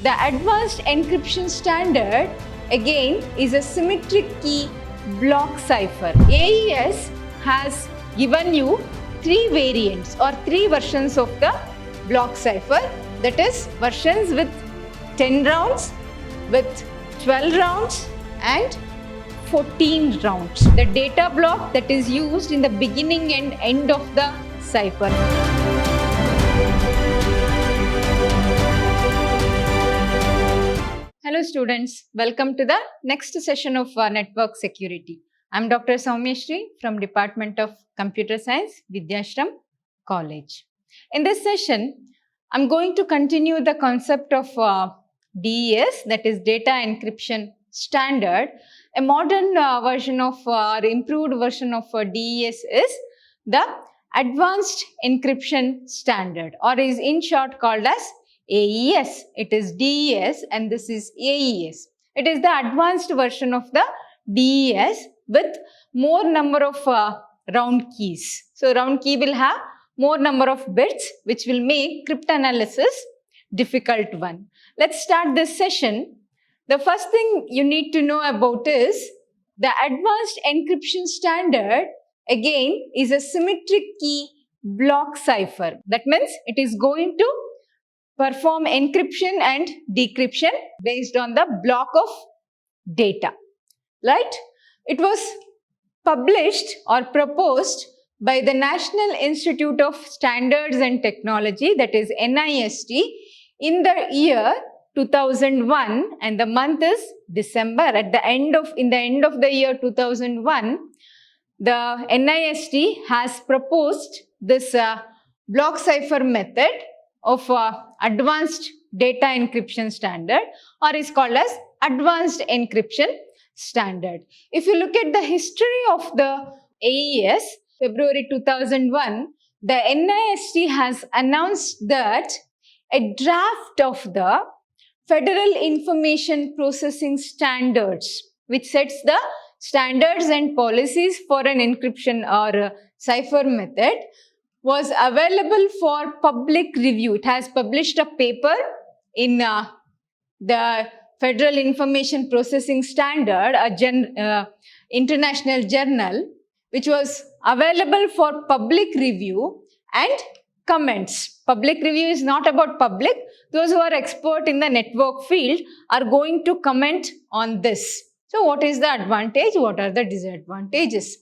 The advanced encryption standard again is a symmetric key block cipher. AES has given you 3 variants or 3 versions of the block cipher, that is versions with 10 rounds, with 12 rounds and 14 rounds. The data block that is used in the beginning and end of the cipher. Hello students, welcome to the next session of Network Security. I am Dr. Soumya Shri from Department of Computer Science, Vidyashram College. In this session, I am going to continue the concept of DES, that is Data Encryption Standard. A modern version of or improved version of DES is the Advanced Encryption Standard, or is in short called as AES. It is DES and this is AES. It is the advanced version of the DES with more number of round keys. So round key will have more number of bits, which will make cryptanalysis difficult one. Let's start this session. The first thing you need to know about is the advanced encryption standard again is a symmetric key block cipher. That means it is going to perform encryption and decryption based on the block of data, right? It was published or proposed by the National Institute of Standards and Technology, that is NIST, in the year 2001, and the month is December. In the end of the year 2001, the NIST has proposed this block cipher method of advanced data encryption standard, or is called as advanced encryption standard. If you look at the history of the AES, February 2001, the NIST has announced that a draft of the Federal Information Processing Standards, which sets the standards and policies for an encryption or cipher method, was available for public review. It has published a paper in the Federal Information Processing Standard, a international journal, which was available for public review and comments. Public review is not about public. Those who are expert in the network field are going to comment on this. So what is the advantage? What are the disadvantages?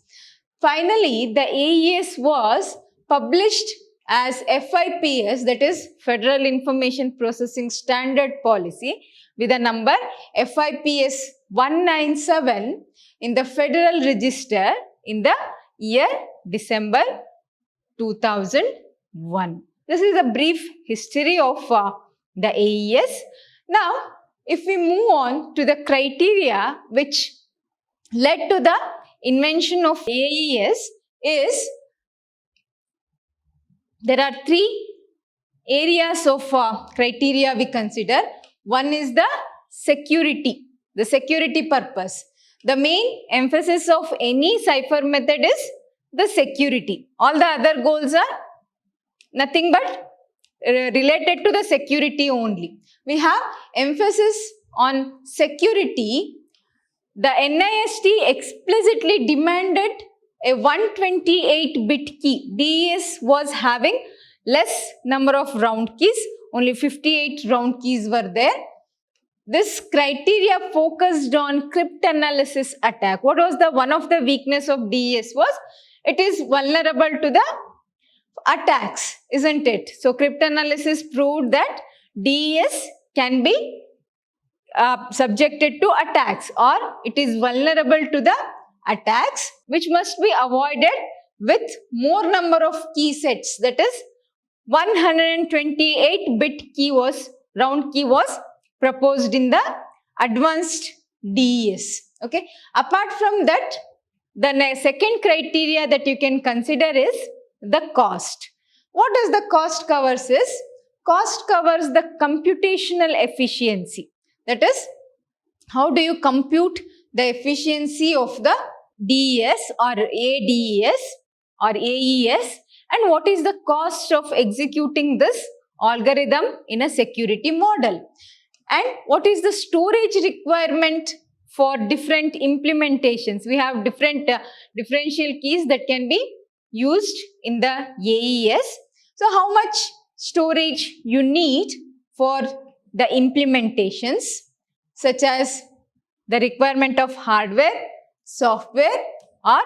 Finally, the AES was published as FIPS, that is Federal Information Processing Standard Policy, with a number FIPS 197 in the Federal Register in the year December 2001. This is a brief history of the AES. Now, if we move on to the criteria which led to the invention of AES, is there are 3 areas of criteria we consider. One is the security purpose. The main emphasis of any cipher method is the security. All the other goals are nothing but related to the security only. We have emphasis on security. The NIST explicitly demanded a 128-bit key. DES was having less number of round keys, only 58 round keys were there. This criteria focused on cryptanalysis attack. What was one of the weakness of DES was it is vulnerable to the attacks, isn't it? So cryptanalysis proved that DES can be subjected to attacks, or it is vulnerable to the attacks, which must be avoided with more number of key sets. That is 128-bit round key was proposed in the advanced DES. Okay. Apart from that, the second criteria that you can consider is the cost. What does the cost covers is? Cost covers the computational efficiency. That is, how do you compute the efficiency of the DES or ADES or AES, and what is the cost of executing this algorithm in a security model. And what is the storage requirement for different implementations? We have different differential keys that can be used in the AES. So how much storage you need for the implementations, such as the requirement of hardware, software, or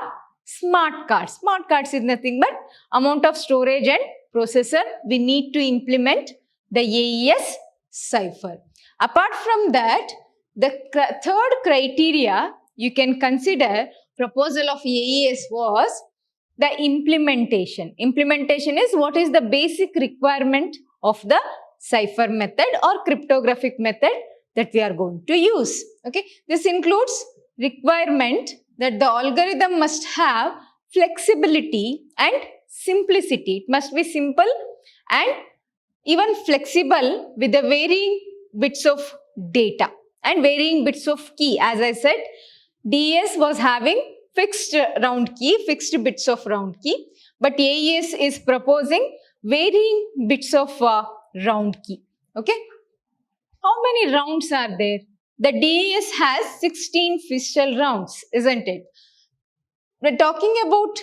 smart cards. Smart cards is nothing but amount of storage and processor we need to implement the AES cipher. Apart from that, the third criteria you can consider proposal of AES was the implementation. Implementation is what is the basic requirement of the cipher method or cryptographic method that we are going to use. Okay, this includes requirement that the algorithm must have flexibility and simplicity. It must be simple and even flexible with the varying bits of data and varying bits of key. As I said, DES was having fixed round key, fixed bits of round key, but AES is proposing varying bits of round key. Okay. How many rounds are there? The DES has 16 Fischl rounds, isn't it? We're talking about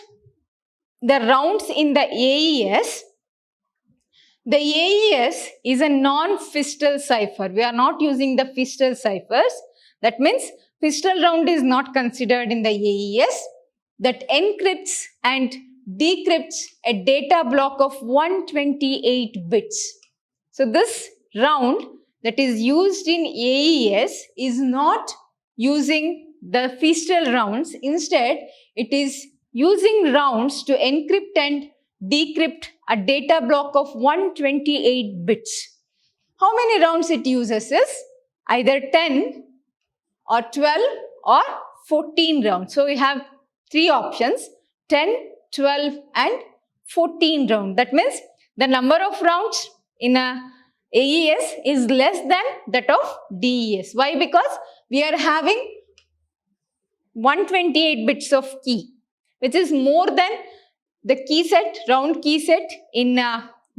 the rounds in the AES. The AES is a non-Fischl cipher. We are not using the Fischl ciphers. That means Fischl round is not considered in the AES. That encrypts and decrypts a data block of 128 bits. So this round that is used in AES is not using the Fischl rounds. Instead, it is using rounds to encrypt and decrypt a data block of 128 bits. How many rounds it uses is either 10 or 12 or 14 rounds. So we have three options: 10, 12 and 14 rounds. That means the number of rounds in a AES is less than that of DES. Why? Because we are having 128 bits of key, which is more than the key set, round key set in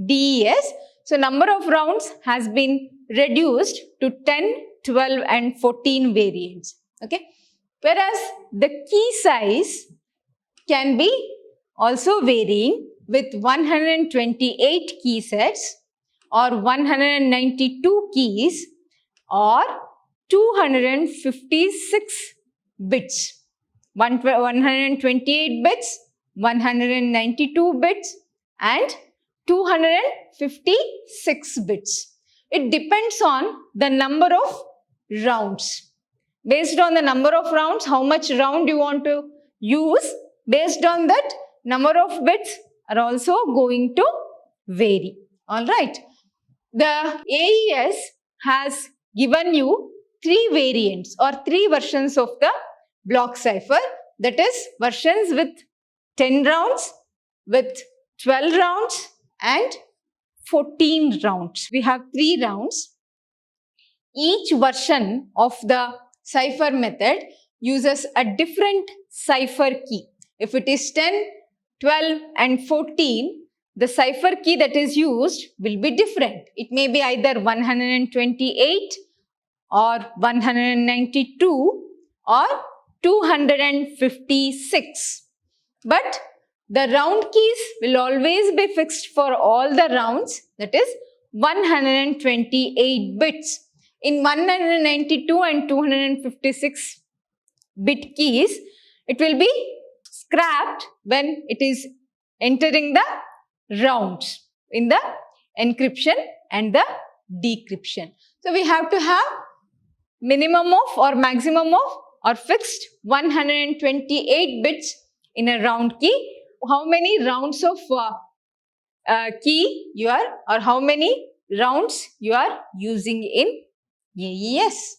DES. So number of rounds has been reduced to 10, 12 and 14 variants. Okay. Whereas the key size can be also varying with 128 key sets or 192 keys or 256 bits. 128 bits, 192 bits and 256 bits. It depends on the number of rounds. Based on the number of rounds, how much round you want to use, based on that, number of bits are also going to vary. Alright. The AES has given you three variants or three versions of the block cipher. That is versions with 10 rounds, with 12 rounds and 14 rounds. We have 3 rounds. Each version of the cipher method uses a different cipher key. If it is 10, 12 and 14, the cipher key that is used will be different. It may be either 128 or 192 or 256. But the round keys will always be fixed for all the rounds, that is 128 bits. In 192 and 256 bit keys, it will be scrapped when it is entering the rounds in the encryption and the decryption. So we have to have minimum of or maximum of or fixed 128 bits in a round key. How many rounds of key you are, or how many rounds you are using in AES.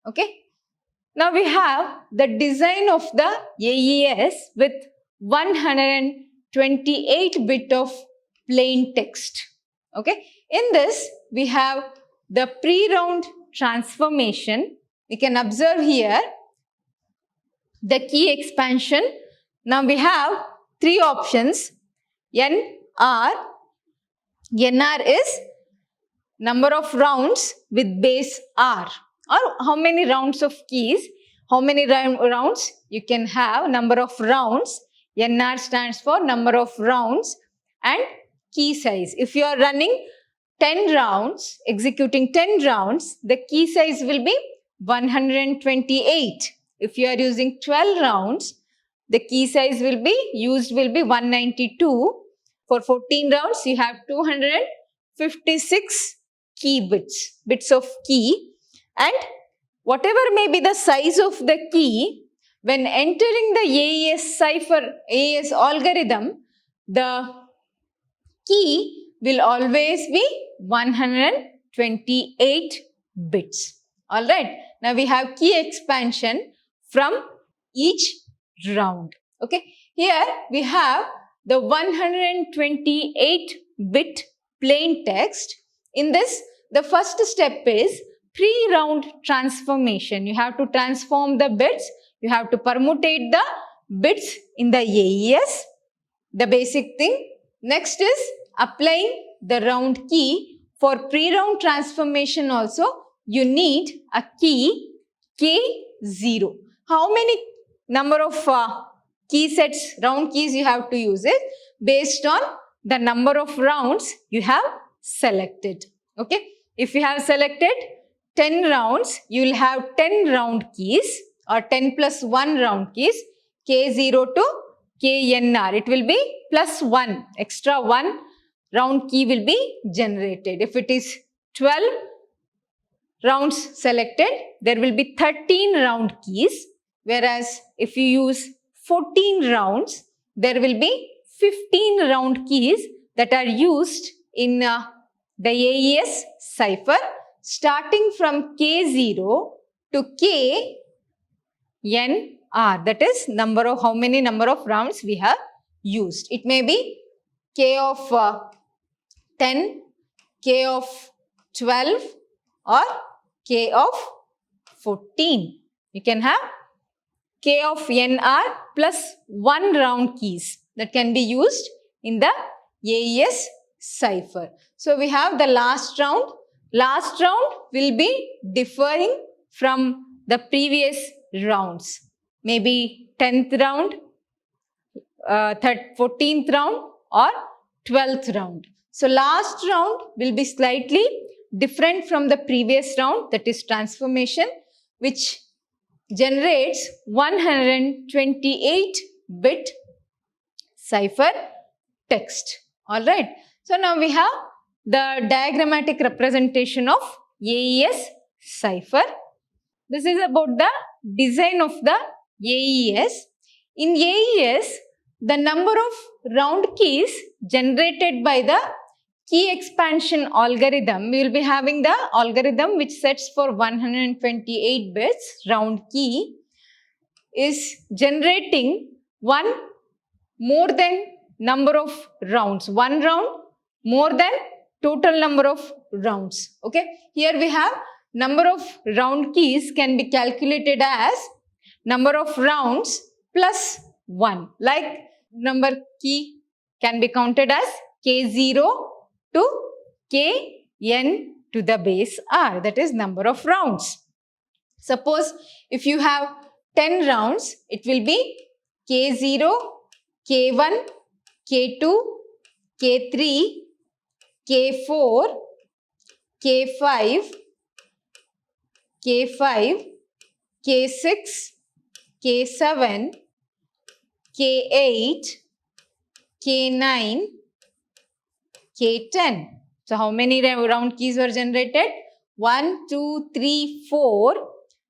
Okay. Now we have the design of the AES with 128 bit of plain text. Okay. In this, we have the pre-round transformation. We can observe here the key expansion. Now we have three options: NR. NR is number of rounds with base R, or how many rounds of keys, how many rounds you can have, number of rounds. NR stands for number of rounds and key size. If you are running 10 rounds, executing 10 rounds, the key size will be 128. If you are using 12 rounds, the key size will be 192. For 14 rounds, you have 256 key bits of key, and whatever may be the size of the key, when entering the AES cipher, AES algorithm, the key will always be 128 bits. Alright, now we have key expansion from each round. Okay, here we have the 128 bit plain text. In this, the first step is pre-round transformation. You have to transform the bits. You have to permutate the bits in the AES, the basic thing. Next is applying the round key. For pre-round transformation also, you need a key K0. How many number of key sets, round keys you have to use it based on the number of rounds you have selected. Okay, if you have selected 10 rounds, you will have 10 round keys, or 10 plus 1 round keys, K0 to KNR. It will be plus 1, extra 1 round key will be generated. If it is 12 rounds selected, there will be 13 round keys, whereas if you use 14 rounds, there will be 15 round keys that are used in the AES cipher, starting from K0 to KNR. That is how many number of rounds we have used. It may be K of 10, K of 12, or K of 14. You can have K of NR plus 1 round keys that can be used in the AES cipher. So we have the last round. Last round will be differing from the previous rounds. Maybe 10th round, 14th round, or 12th round. So last round will be slightly different from the previous round, that is transformation, which generates 128 bit cipher text. Alright, so now we have the diagrammatic representation of AES cipher. This is about the design of the AES. In AES, the number of round keys generated by the key expansion algorithm, we will be having the algorithm which sets for 128 bits round key, is generating one more than number of rounds. One round more than total number of rounds. Okay, here we have number of round keys can be calculated as number of rounds plus 1. Like number key can be counted as K0 to Kn to the base R, that is number of rounds. Suppose if you have 10 rounds, it will be K0, K1, K2, K3, K4, K5, K5, K6, K7, K8, K9, K10. So how many round keys were generated? 1, 2, 3, 4,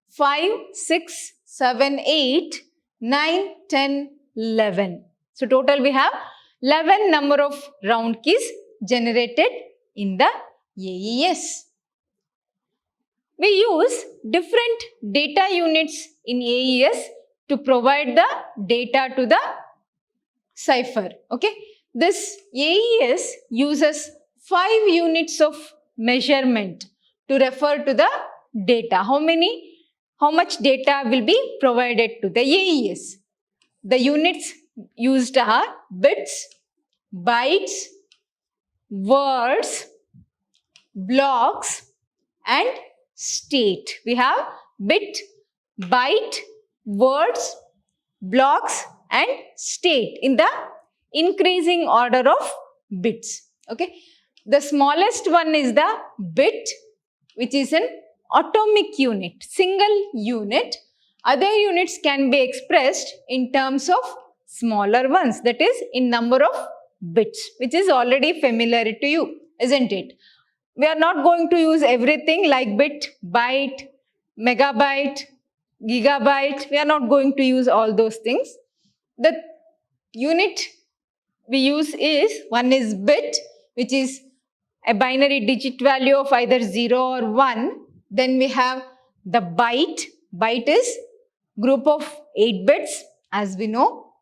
5, 6, 7, 8, 9, 10, 11. So total we have 11 number of round keys generated in the AES. We use different data units in AES to provide the data to the cipher. Okay, this AES uses 5 units of measurement to refer to the data. How much data will be provided to the AES? The units used are bits, bytes, words, blocks and state. We have bit, byte, words, blocks and state in the increasing order of bits. Okay. The smallest one is the bit, which is an atomic unit, single unit. Other units can be expressed in terms of smaller ones, that is in number of bits, which is already familiar to you, isn't it? We are not going to use everything like bit, byte, megabyte, gigabyte. We are not going to use all those things. The unit we use is, one is bit, which is a binary digit value of either 0 or 1. Then we have the byte. Byte is group of 8 bits, as we know.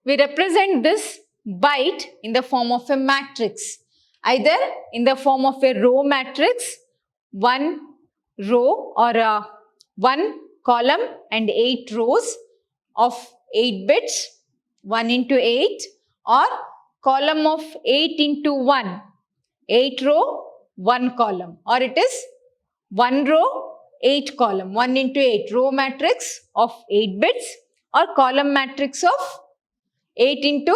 We represent this byte in the form of a matrix, either in the form of a row matrix, one row or one column and 8 rows of 8 bits, 1 into 8, or column of 8 into 1, 8 row, 1 column, or it is 1 row, 8 column, 1 into 8, row matrix of 8 bits or column matrix of 8 into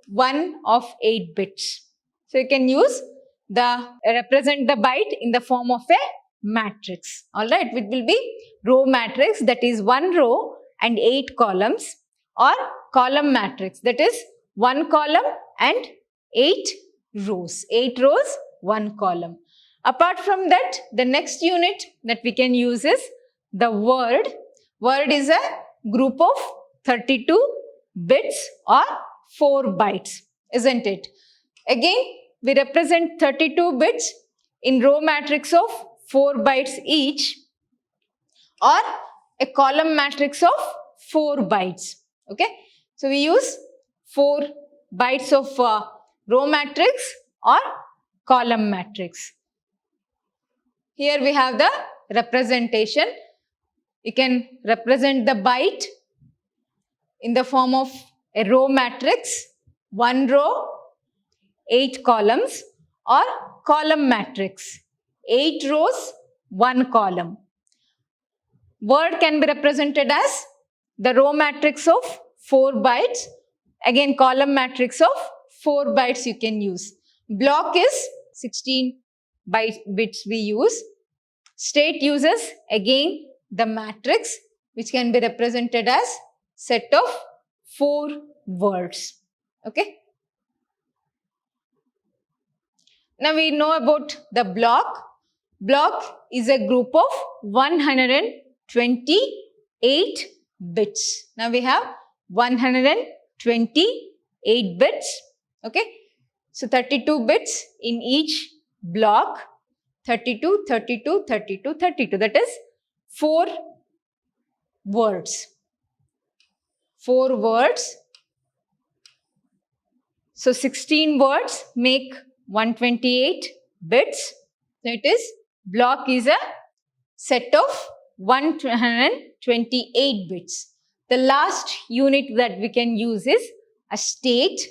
1 of 8 bits. So you can use represent the byte in the form of a matrix. Alright, it will be row matrix, that is 1 row and 8 columns, or column matrix, that is 1 column and 8 rows. 8 rows, 1 column. Apart from that, the next unit that we can use is the word. Word is a group of 32 bits or 4 bytes, isn't it? Again, we represent 32 bits in row matrix of 4 bytes each, or a column matrix of 4 bytes. Okay, so we use 4 bytes of row matrix or column matrix. Here we have the representation. You can represent the byte in the form of a row matrix, 1 row, 8 columns, or column matrix, 8 rows, 1 column. Word can be represented as the row matrix of 4 bytes. Again, column matrix of 4 bytes you can use. Block is 16 bits we use. State uses again the matrix, which can be represented as set of 4 words. Okay. Now we know about the block. Block is a group of 128 bits. Now we have 128 bits. Okay. So 32 bits in each block. 32, 32, 32, 32. That is 4 words. 4 words. So 16 words make 128 bits. So it is, block is a set of 128 bits. The last unit that we can use is a state.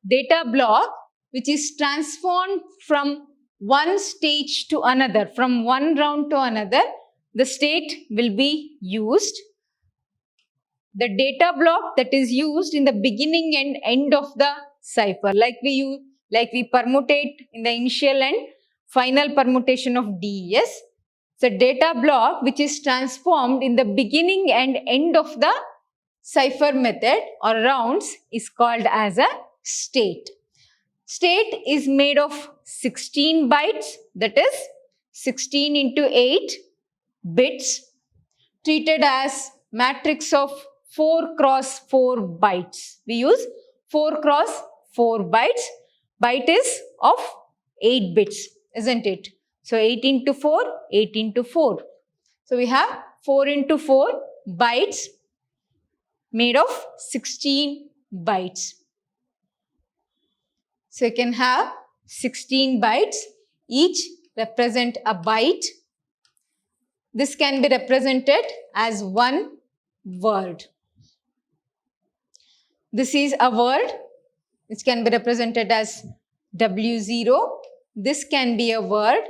Data block, which is transformed from one stage to another, from one round to another, the state will be used. The data block that is used in the beginning and end of the cipher, like we permutate in the initial and final permutation of DES. The data block which is transformed in the beginning and end of the cipher method or rounds is called as a state. State is made of 16 bytes, that is 16 into 8 bits, treated as matrix of 4 cross 4 bytes. We use 4 cross 4 bytes. Byte is of 8 bits, isn't it? So 8 into 4, 8 into 4. So we have 4 into 4 bytes made of 16 bytes. So you can have 16 bytes, each represent a byte. This can be represented as one word. This is a word which can be represented as W0, this can be a word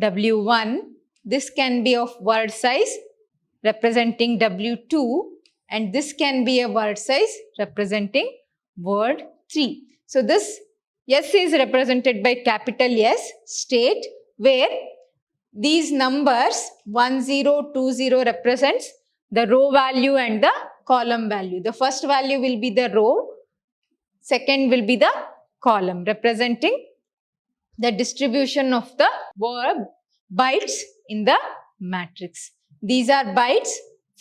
W1, this can be of word size representing W2, and this can be a word size representing word 3. So this S is represented by capital S, state, where these numbers 10, 20 represents the row value and the column value. The first value will be the row, second will be the column, representing the distribution of the word bytes in the matrix. These are bytes.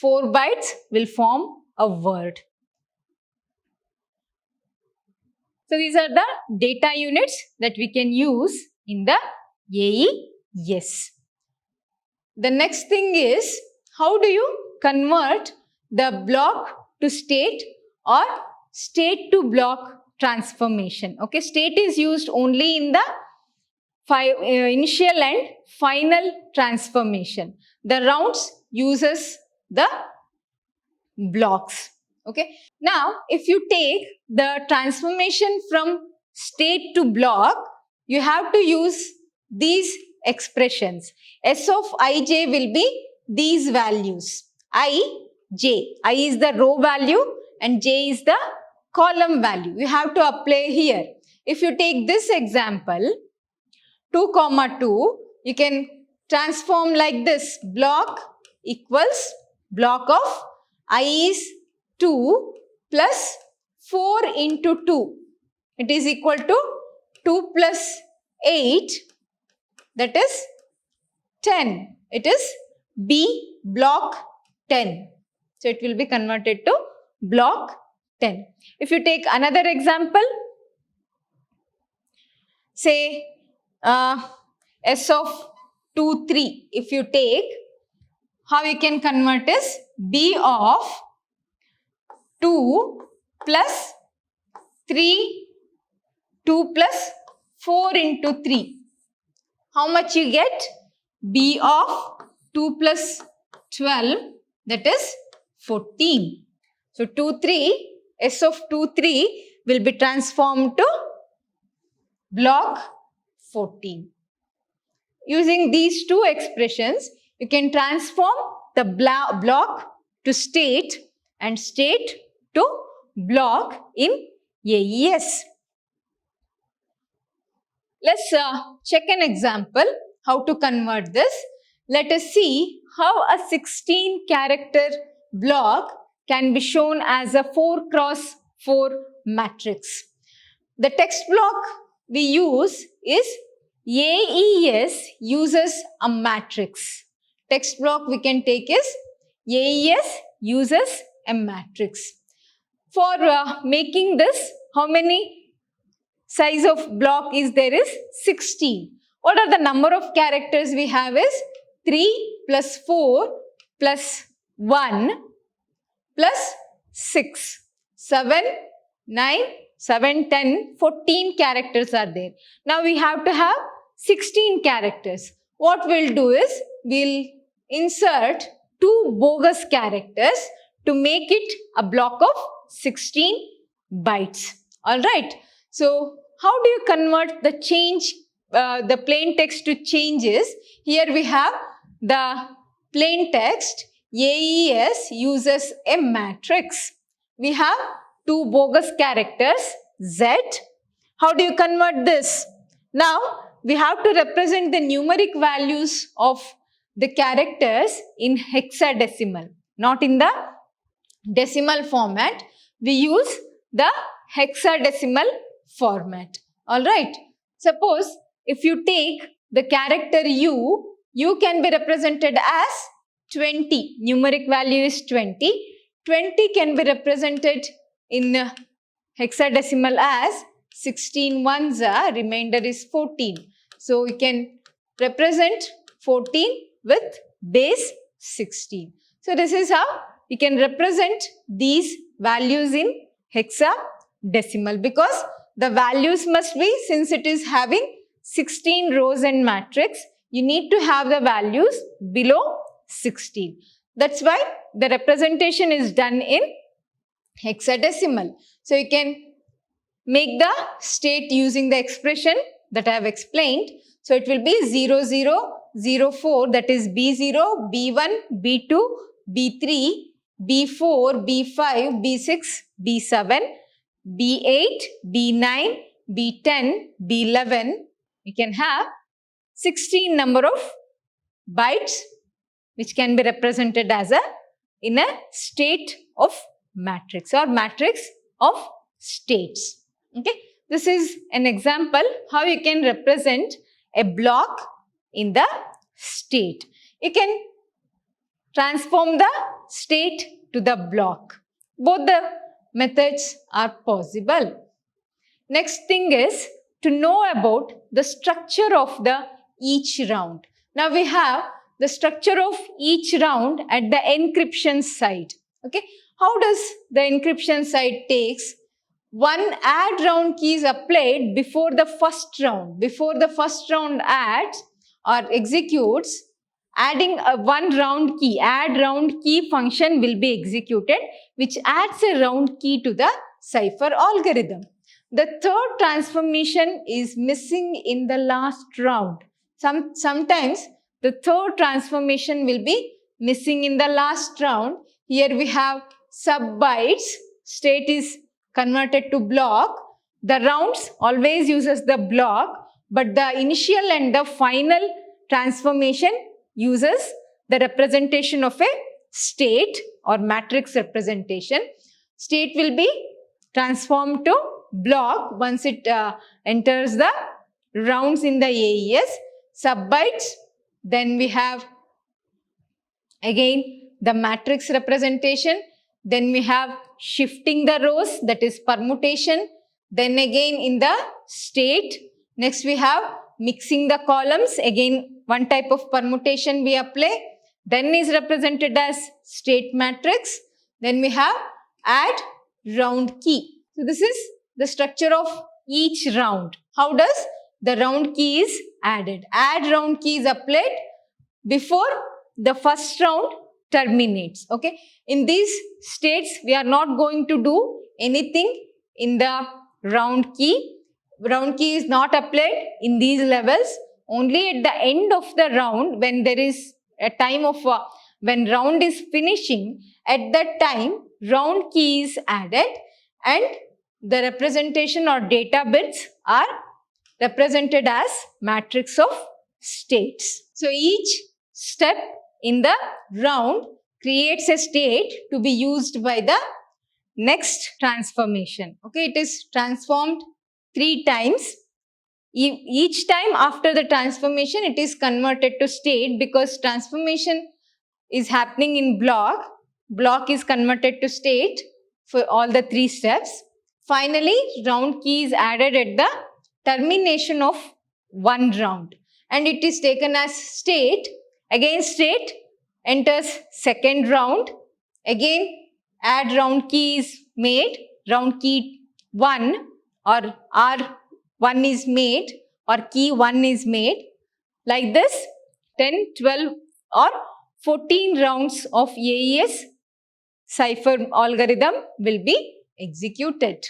4 bytes will form a word. So these are the data units that we can use in the AES. The next thing is, how do you convert the block to state or state to block transformation? Okay, state is used only in the initial and final transformation. The rounds uses the blocks. Okay. Now, if you take the transformation from state to block, you have to use these expressions. S of ij will be these values. I, j. I is the row value and j is the column value. You have to apply here. If you take this example, 2, 2, you can transform like this. Block equals block of I is 2 plus 4 into 2. It is equal to 2 plus 8, that is 10. It is B block 10. So it will be converted to block 10. If you take another example, say S of 2, 3. If you take, how you can convert is B of 2 plus 3, 2 plus 4 into 3. How much you get? B of 2 plus 12, that is 14. So 2, 3, S of 2, 3 will be transformed to block 14. Using these two expressions, you can transform the block to state and state to block in AES. Let's check an example how to convert this. Let us see how a 16 character block can be shown as a 4 cross 4 matrix. The text block we use is AES uses a matrix. Text block we can take is AES uses a matrix. For making this, how many size of block is there? Is 16. What are the number of characters we have is 3 plus 4 plus 1 plus 6, 7, 9, 7, 10, 14 characters are there. Now we have to have 16 characters. What we'll do is, we'll insert 2 bogus characters to make it a block of 16 bytes. Alright. So, how do you convert the change, the plain text to changes? Here we have the plain text. AES uses a matrix. We have 2 bogus characters, Z. How do you convert this? Now, we have to represent the numeric values of the characters in hexadecimal, not in the decimal format. We use the hexadecimal format. Alright. Suppose if you take the character U can be represented as 20. Numeric value is 20. 20 can be represented in hexadecimal as 16 ones, remainder is 14. So we can represent 14 with base 16. So this is how we can represent these values in hexadecimal, because the values must be, since it is having 16 rows and matrix, you need to have the values below 16. That's why the representation is done in hexadecimal. So you can make the state using the expression that I have explained. So it will be 0, 0, 0, 4, that is B0, B1, B2, B3, B4, B5, B6, B7, B8, B9, B10, B11. We can have 16 number of bytes which can be represented as in a state of matrix or matrix of states. Okay, this is an example how you can represent a block in the state. You can transform the state to the block. Both the methods are possible. Next thing is to know about the structure of each round. Now we have the structure of each round at the encryption side. Okay, how does the encryption side takes? One add round key is applied before the first round. Before the first round adds or executes, adding a one round key, add round key function will be executed, which adds a round key to the cipher algorithm. The third transformation is missing in the last round. Sometimes the third transformation will be missing in the last round. Here we have sub-bytes, state is converted to block. The rounds always uses the block, but the initial and the final transformation uses the representation of a state or matrix representation. State will be transformed to block once it enters the rounds in the AES. Sub-bytes, then we have again the matrix representation, then we have shifting the rows, that is permutation, then again in the state, next we have mixing the columns, again one type of permutation we apply, then is represented as state matrix, then we have add round key. So this is the structure of each round. How does the round key is added? Add round key is applied before the first round terminates. Okay. In these states, we are not going to do anything in the round key. Round key is not applied in these levels. Only at the end of the round, when there is a time of when round is finishing, at that time round key is added and the representation or data bits are represented as matrix of states. So each step in the round creates a state to be used by the next transformation. Okay, it is transformed 3 times. Each time after the transformation, it is converted to state because transformation is happening in block. Block is converted to state for all the 3 steps. Finally, round key is added at the termination of one round and it is taken as state. Again, state enters second round. Again, add round key is made. Round key 1 or R1 is made or key 1 is made. Like this, 10, 12 or 14 rounds of AES cipher algorithm will be executed.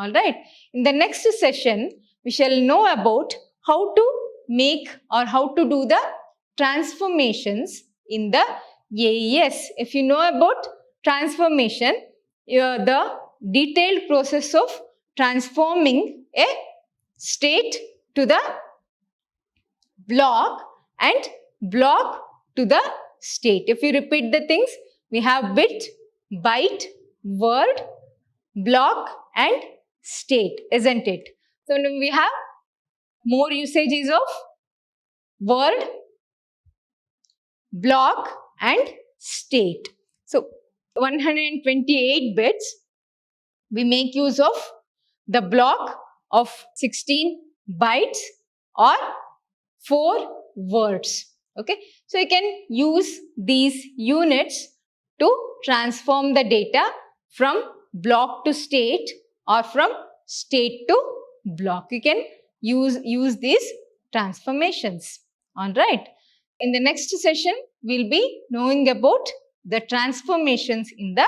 Alright. In the next session, we shall know about how to make or how to do the transformations in the AES. If you know about transformation, the detailed process of transforming a state to the block and block to the state. If you repeat the things, we have bit, byte, word, block and state, isn't it? So we have more usages of word, block and state. So 128 bits, we make use of the block of 16 bytes or 4 words. Okay, so you can use these units to transform the data from block to state or from state to block. You can use these transformations. All right. In the next session, we'll be knowing about the transformations in the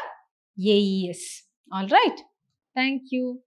AES. All right. Thank you.